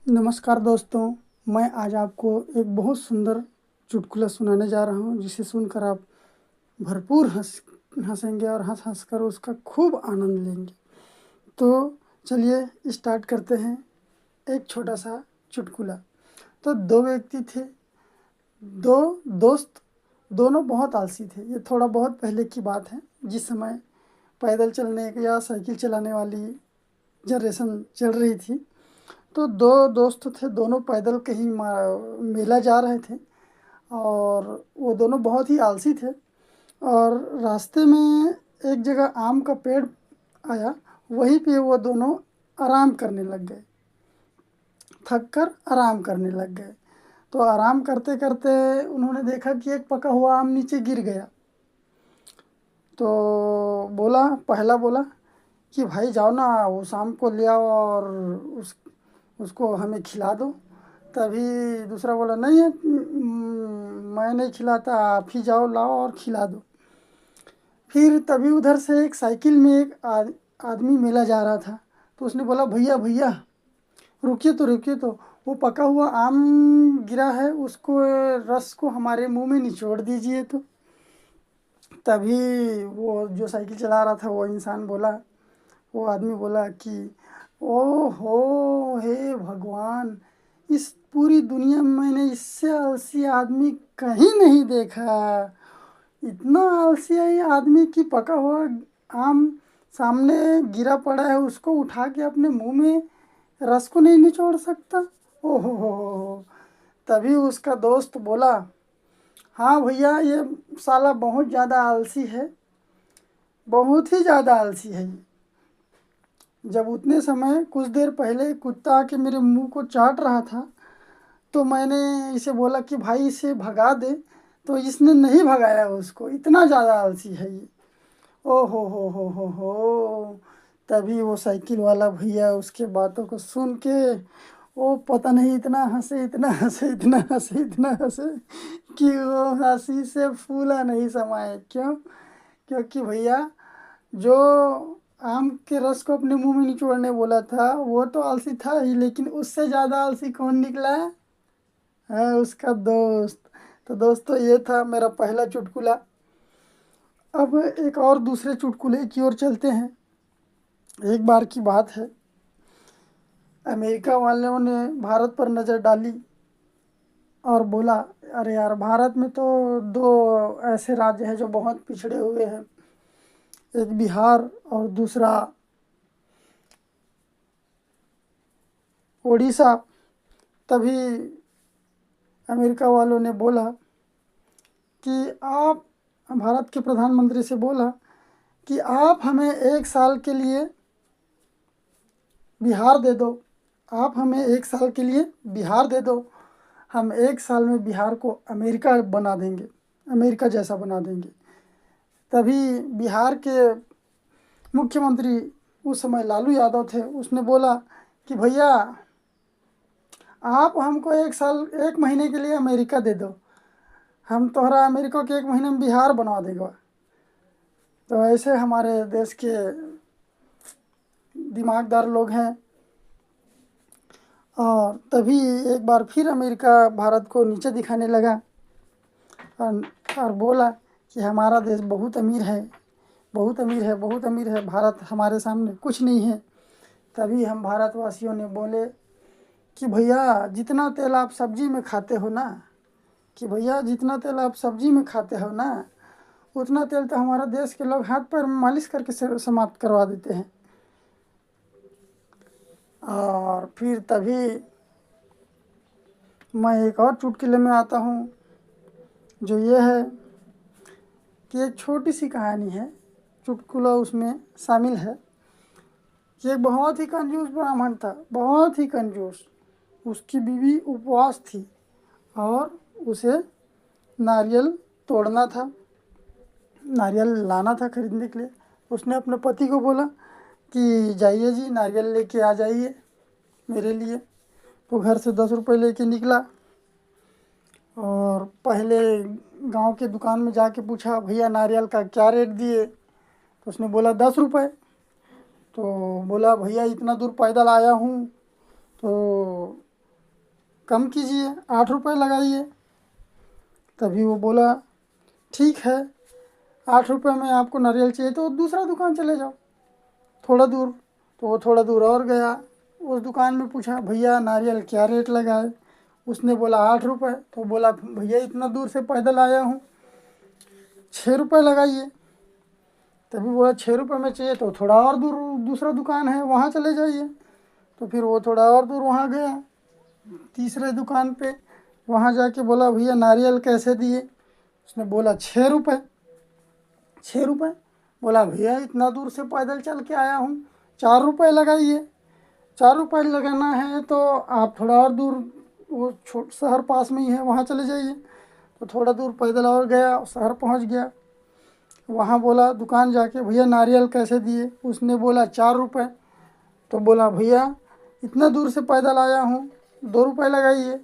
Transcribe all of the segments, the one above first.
नमस्कार दोस्तों, मैं आज आपको एक बहुत सुंदर चुटकुला सुनाने जा रहा हूँ जिसे सुनकर आप भरपूर हंसेंगे और हंस हंस कर उसका खूब आनंद लेंगे। तो चलिए स्टार्ट करते हैं। एक छोटा सा चुटकुला। तो दो व्यक्ति थे, दो दोस्त, दोनों बहुत आलसी थे। ये थोड़ा बहुत पहले की बात है, जिस समय पैदल चलने या साइकिल चलाने वाली जनरेशन चल रही थी। तो दो दोस्त थे, दोनों पैदल कहीं मेला जा रहे थे और वो दोनों बहुत ही आलसी थे। और रास्ते में एक जगह आम का पेड़ आया, वहीं पे वो दोनों आराम करने लग गए, थक कर आराम करने लग गए। तो आराम करते करते उन्होंने देखा कि एक पका हुआ आम नीचे गिर गया। तो पहला बोला कि भाई जाओ ना, उस आम को ले आओ और उस उसको हमें खिला दो। तभी दूसरा बोला नहीं है, मैं नहीं खिलाता, आप ही जाओ लाओ और खिला दो। फिर तभी उधर से एक साइकिल में एक आदमी मेला जा रहा था। तो उसने बोला भैया भैया रुकिए तो वो पका हुआ आम गिरा है, उसको रस को हमारे मुंह में निचोड़ दीजिए। तो तभी वो जो साइकिल चला रहा था वो इंसान बोला, वो आदमी बोला कि ओहो हे भगवान, इस पूरी दुनिया में मैंने इससे आलसी आदमी कहीं नहीं देखा। इतना आलसी है ये आदमी कि पका हुआ आम सामने गिरा पड़ा है, उसको उठा के अपने मुंह में रस को नहीं निचोड़ सकता। ओहो हो। तभी उसका दोस्त बोला, हाँ भैया ये साला बहुत ज़्यादा आलसी है, बहुत ही ज़्यादा आलसी है ये। जब उतने समय कुछ देर पहले कुत्ता आके मेरे मुंह को चाट रहा था, तो मैंने इसे बोला कि भाई इसे भगा दे, तो इसने नहीं भगाया उसको। इतना ज़्यादा आलसी है ये। ओ हो। तभी वो साइकिल वाला भैया उसके बातों को सुन के वो पता नहीं इतना हंसे, इतना हंसे कि वो हंसी से फूला नहीं समाये। क्यों? क्योंकि भैया जो आम के रस को अपने मुंह में निचोड़ने बोला था वो तो आलसी था ही, लेकिन उससे ज़्यादा आलसी कौन निकला है? उसका दोस्त। तो दोस्तों ये था मेरा पहला चुटकुला। अब एक और दूसरे चुटकुले की ओर चलते हैं। एक बार की बात है, अमेरिका वालों ने भारत पर नज़र डाली और बोला, अरे यार भारत में तो दो ऐसे राज्य हैं जो बहुत पिछड़े हुए हैं, एक बिहार और दूसरा उड़ीसा। तभी अमेरिका वालों ने बोला कि आप, भारत के प्रधानमंत्री से बोला कि आप हमें एक साल के लिए बिहार दे दो, आप हमें एक साल के लिए बिहार दे दो, हम एक साल में बिहार को अमेरिका बना देंगे, अमेरिका जैसा बना देंगे। तभी बिहार के मुख्यमंत्री उस समय लालू यादव थे, उसने बोला कि भैया आप हमको एक साल, एक महीने के लिए अमेरिका दे दो, हम तोहरा अमेरिका के एक महीने में बिहार बनवा देगा। तो ऐसे हमारे देश के दिमागदार लोग हैं। और तभी एक बार फिर अमेरिका भारत को नीचे दिखाने लगा और, और बोला कि हमारा देश बहुत अमीर है, बहुत अमीर है, बहुत अमीर है, भारत हमारे सामने कुछ नहीं है। तभी हम भारतवासियों ने बोले कि भैया जितना तेल आप सब्जी में खाते हो ना, कि भैया जितना तेल आप सब्जी में खाते हो ना, उतना तेल तो हमारा देश के लोग हाथ पर मालिश करके समाप्त करवा देते हैं। और फिर तभी मैं एक और चुटकुले में आता हूँ, जो ये है कि एक छोटी सी कहानी है, चुटकुला उसमें शामिल है कि एक बहुत ही कंजूस ब्राह्मण था, बहुत ही कंजूस। उसकी बीवी उपवास थी और उसे नारियल तोड़ना था, नारियल लाना था खरीदने के लिए। उसने अपने पति को बोला कि जाइए जी नारियल लेके आ जाइए मेरे लिए। तो घर से 10 रुपये लेके निकला और पहले गांव के दुकान में जाके पूछा, भैया नारियल का क्या रेट दिए? तो उसने बोला 10 रुपये। तो बोला भैया इतना दूर पैदल आया हूँ, तो कम कीजिए, 8 रुपये लगाइए। तभी वो बोला ठीक है, 8 रुपये में आपको नारियल चाहिए तो दूसरा दुकान चले जाओ थोड़ा दूर। तो वो थोड़ा दूर और गया, उस दुकान में पूछा भैया नारियल क्या रेट लगाए। उसने बोला 8 रुपये। तो बोला भैया इतना दूर से पैदल आया हूँ, 6 रुपये लगाइए। तभी बोला 6 रुपये में चाहिए तो थोड़ा और दूर दूसरा दुकान है, वहाँ चले जाइए। तो फिर वो थोड़ा और दूर वहाँ गया, तीसरे दुकान पे। वहाँ जाके बोला भैया नारियल कैसे दिए। उसने बोला 6 रुपये। 6 रुपये। बोला भैया इतना दूर से पैदल चल के आया हूँ, 4 रुपये लगाइए। 4 रुपये लगाना है तो आप थोड़ा और दूर, वो शहर पास में ही है, वहाँ चले जाइए। तो थोड़ा दूर पैदल और गया, शहर पहुँच गया। वहाँ बोला दुकान जाके भैया नारियल कैसे दिए। उसने बोला 4 रुपये। तो बोला भैया इतना दूर से पैदल आया हूँ, 2 रुपये लगाइए।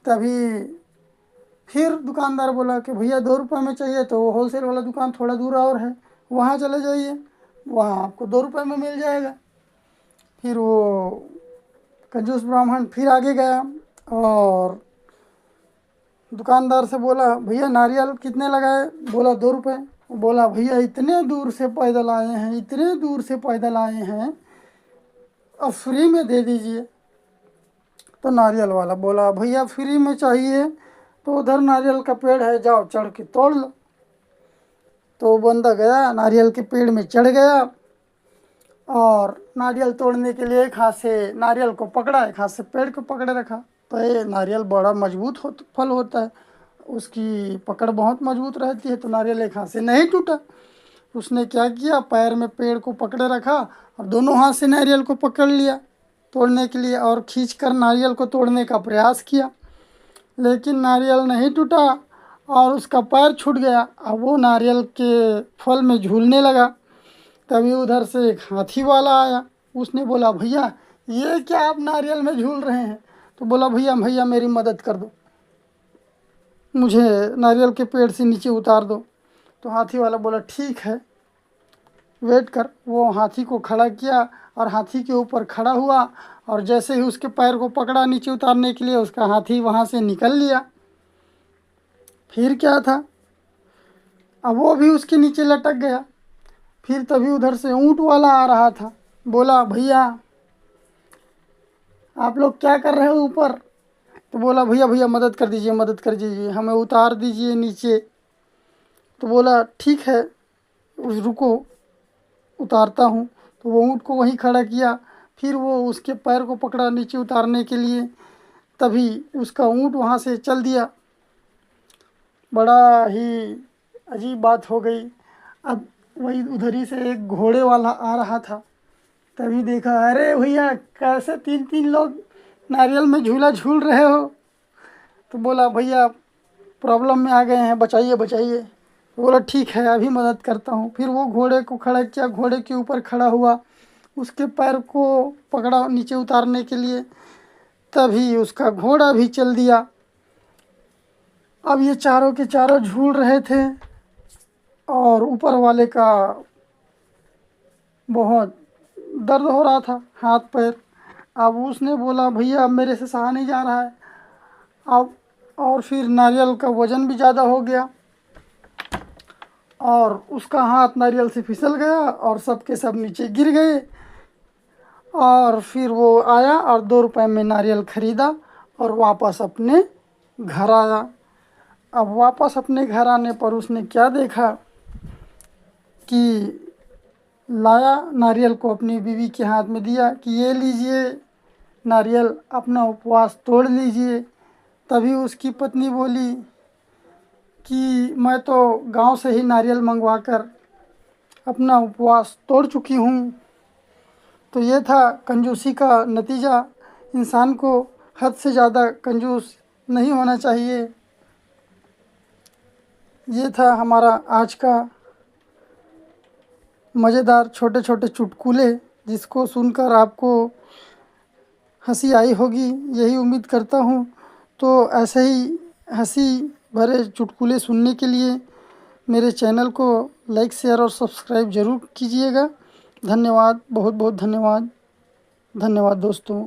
तभी फिर दुकानदार बोला कि भैया 2 रुपये में चाहिए तो वो होलसेल वाला दुकान थोड़ा दूर और है, वहाँ चले जाइए, वहाँ आपको 2 रुपये में मिल जाएगा। फिर वो कंजूस ब्राह्मण फिर आगे गया और दुकानदार से बोला भैया नारियल कितने लगाए। बोला 2 रुपये। बोला भैया इतने दूर से पैदल आए हैं, इतने दूर से पैदल आए हैं, अब फ्री में दे दीजिए। तो नारियल वाला बोला भैया फ्री में चाहिए तो उधर नारियल का पेड़ है, जाओ चढ़ के तोड़ लो। तो वो बंदा गया, नारियल के पेड़ में चढ़ गया और नारियल तोड़ने के लिए एक हाथ से नारियल को पकड़ा, एक हाथ से पेड़ को पकड़े रखा। तो ये नारियल बड़ा मजबूत फल होता है, उसकी पकड़ बहुत मजबूत रहती है, तो नारियल एक हाथ से नहीं टूटा। उसने क्या किया, पैर में पेड़ को पकड़े रखा और दोनों हाथ से नारियल को पकड़ लिया तोड़ने के लिए और खींचकर नारियल को तोड़ने का प्रयास किया, लेकिन नारियल नहीं टूटा और उसका पैर छूट गया। अब वो नारियल के फल में झूलने लगा। तभी उधर से एक हाथी वाला आया। उसने बोला भैया ये क्या आप नारियल में झूल रहे हैं। तो बोला भैया भैया मेरी मदद कर दो, मुझे नारियल के पेड़ से नीचे उतार दो। तो हाथी वाला बोला ठीक है, वेट कर। वो हाथी को खड़ा किया और हाथी के ऊपर खड़ा हुआ और जैसे ही उसके पैर को पकड़ा नीचे उतारने के लिए, उसका हाथी वहाँ से निकल लिया। फिर क्या था, अब वो भी उसके नीचे लटक गया। फिर तभी उधर से ऊँट वाला आ रहा था। बोला भैया आप लोग क्या कर रहे हो ऊपर। तो बोला भैया भैया मदद कर दीजिए, मदद कर दीजिए, हमें उतार दीजिए नीचे। तो बोला ठीक है रुको उतारता हूँ। तो वो ऊँट को वहीं खड़ा किया, फिर वो उसके पैर को पकड़ा नीचे उतारने के लिए। तभी उसका ऊँट वहाँ से चल दिया। बड़ा ही अजीब बात हो गई। अब वही उधर ही से एक घोड़े वाला आ रहा था। तभी देखा अरे भैया कैसे 3-3 लोग नारियल में झूला झूल रहे हो। तो बोला भैया प्रॉब्लम में आ गए हैं, बचाइए बचाइए। तो बोला ठीक है अभी मदद करता हूँ। फिर वो घोड़े को खड़ा किया, घोड़े के ऊपर खड़ा हुआ, उसके पैर को पकड़ा नीचे उतारने के लिए। तभी उसका घोड़ा भी चल दिया। अब ये चारों के चारों झूल रहे थे और ऊपर वाले का बहुत दर्द हो रहा था हाथ पैर। अब उसने बोला भैया अब मेरे से सहा नहीं जा रहा है। अब और फिर नारियल का वज़न भी ज़्यादा हो गया और उसका हाथ नारियल से फिसल गया और सब के सब नीचे गिर गए। और फिर वो आया और 2 रुपये में नारियल ख़रीदा और वापस अपने घर आया। अब वापस अपने घर आने पर उसने क्या देखा कि लाया नारियल को अपनी बीवी के हाथ में दिया कि ये लीजिए नारियल, अपना उपवास तोड़ लीजिए। तभी उसकी पत्नी बोली कि मैं तो गांव से ही नारियल मंगवाकर अपना उपवास तोड़ चुकी हूँ। तो ये था कंजूसी का नतीजा। इंसान को हद से ज़्यादा कंजूस नहीं होना चाहिए। ये था हमारा आज का मज़ेदार छोटे छोटे चुटकुले, जिसको सुनकर आपको हंसी आई होगी, यही उम्मीद करता हूँ। तो ऐसे ही हंसी भरे चुटकुले सुनने के लिए मेरे चैनल को लाइक शेयर और सब्सक्राइब ज़रूर कीजिएगा। धन्यवाद, बहुत बहुत धन्यवाद। धन्यवाद दोस्तों।